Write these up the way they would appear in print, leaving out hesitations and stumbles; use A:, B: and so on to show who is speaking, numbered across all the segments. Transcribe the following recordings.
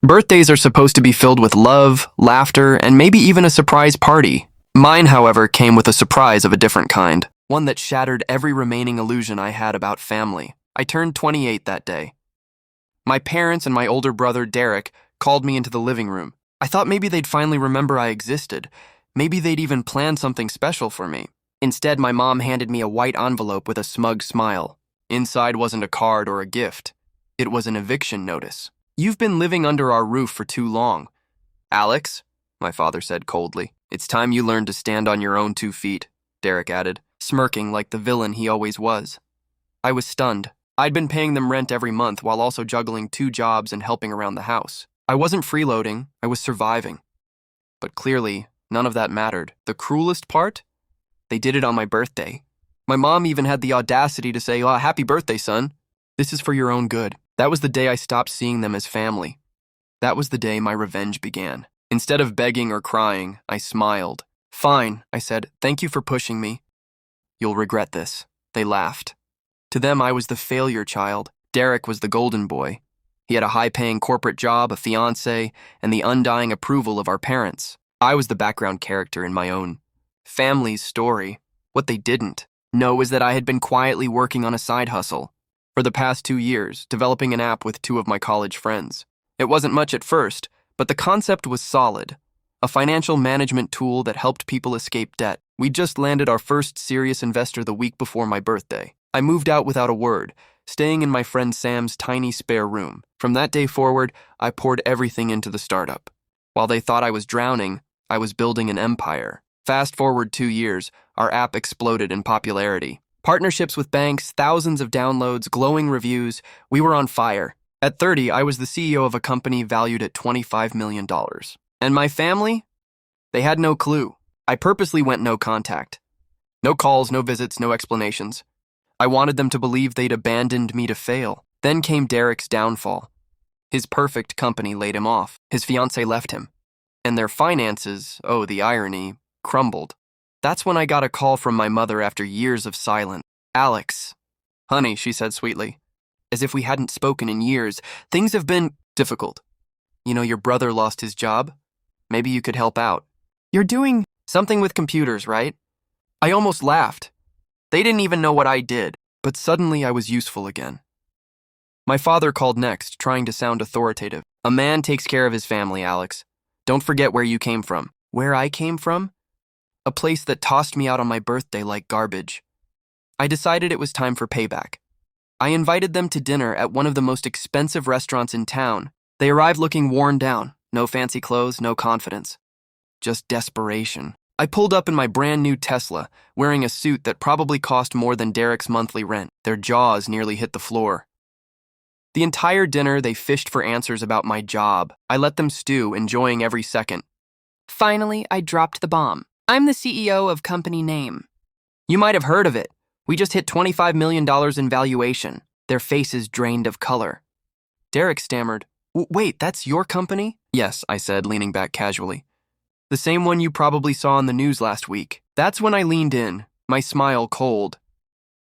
A: Birthdays are supposed to be filled with love, laughter, and maybe even a surprise party. Mine, however, came with a surprise of a different kind. One that shattered every remaining illusion I had about family. I turned 28 that day. My parents and my older brother, Derek, called me into the living room. I thought maybe they'd finally remember I existed. Maybe they'd even plan something special for me. Instead, my mom handed me a white envelope with a smug smile. Inside wasn't a card or a gift. It was an eviction notice. "You've been living under our roof for too long. Alex," my father said coldly. "It's time you learned to stand on your own 2 feet," Derek added, smirking like the villain he always was. I was stunned. I'd been paying them rent every month while also juggling 2 jobs and helping around the house. I wasn't freeloading, I was surviving. But clearly, none of that mattered. The cruelest part? They did it on my birthday. My mom even had the audacity to say, "Oh, happy birthday, son. This is for your own good." That was the day I stopped seeing them as family. That was the day my revenge began. Instead of begging or crying, I smiled. "Fine," I said. "Thank you for pushing me. You'll regret this." They laughed. To them, I was the failure child. Derek was the golden boy. He had a high-paying corporate job, a fiancé, and the undying approval of our parents. I was the background character in my own family's story. What they didn't know was that I had been quietly working on a side hustle for the past 2 years, developing an app with 2 of my college friends. It wasn't much at first, but the concept was solid. A financial management tool that helped people escape debt. We just landed our first serious investor the week before my birthday. I moved out without a word, staying in my friend Sam's tiny spare room. From that day forward, I poured everything into the startup. While they thought I was drowning, I was building an empire. Fast forward 2 years, our app exploded in popularity. Partnerships with banks, thousands of downloads, glowing reviews. We were on fire. At 30, I was the CEO of a company valued at $25 million. And my family? They had no clue. I purposely went no contact. No calls, no visits, no explanations. I wanted them to believe they'd abandoned me to fail. Then came Derek's downfall. His perfect company laid him off. His fiancée left him. And their finances, oh, the irony, crumbled. That's when I got a call from my mother after years of silence. "Alex." "Honey," she said sweetly, as if we hadn't spoken in years. "Things have been difficult. You know, your brother lost his job. Maybe you could help out. You're doing something with computers, right?" I almost laughed. They didn't even know what I did, but suddenly I was useful again. My father called next, trying to sound authoritative. "A man takes care of his family, Alex. Don't forget where you came from." Where I came from? A place that tossed me out on my birthday like garbage. I decided it was time for payback. I invited them to dinner at one of the most expensive restaurants in town. They arrived looking worn down. No fancy clothes, no confidence. Just desperation. I pulled up in my brand new Tesla, wearing a suit that probably cost more than Derek's monthly rent. Their jaws nearly hit the floor. The entire dinner, they fished for answers about my job. I let them stew, enjoying every second. Finally, I dropped the bomb. "I'm the CEO of company name. You might have heard of it. We just hit $25 million in valuation." Their faces drained of color. Derek stammered, "Wait, that's your company?" "Yes," I said, leaning back casually. "The same one you probably saw on the news last week." That's when I leaned in, my smile cold.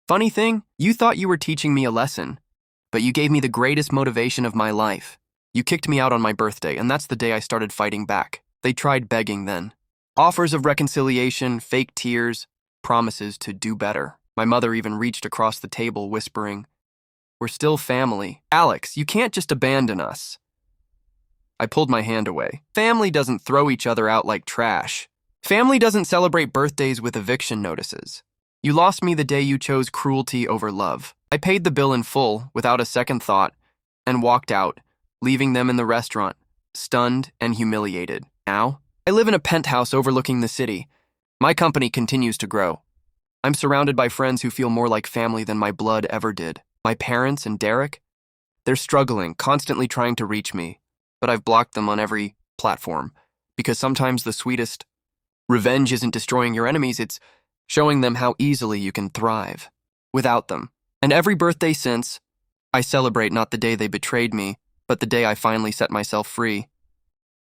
A: "Funny thing, you thought you were teaching me a lesson, but you gave me the greatest motivation of my life. You kicked me out on my birthday, and that's the day I started fighting back." They tried begging then. Offers of reconciliation, fake tears, promises to do better. My mother even reached across the table, whispering, "We're still family. Alex, you can't just abandon us." I pulled my hand away. Family doesn't throw each other out like trash. Family doesn't celebrate birthdays with eviction notices. You lost me the day you chose cruelty over love. I paid the bill in full, without a second thought, and walked out, leaving them in the restaurant, stunned and humiliated. Now, I live in a penthouse overlooking the city. My company continues to grow. I'm surrounded by friends who feel more like family than my blood ever did. My parents and Derek, they're struggling, constantly trying to reach me, but I've blocked them on every platform, because sometimes the sweetest revenge isn't destroying your enemies, it's showing them how easily you can thrive without them. And every birthday since, I celebrate not the day they betrayed me, but the day I finally set myself free.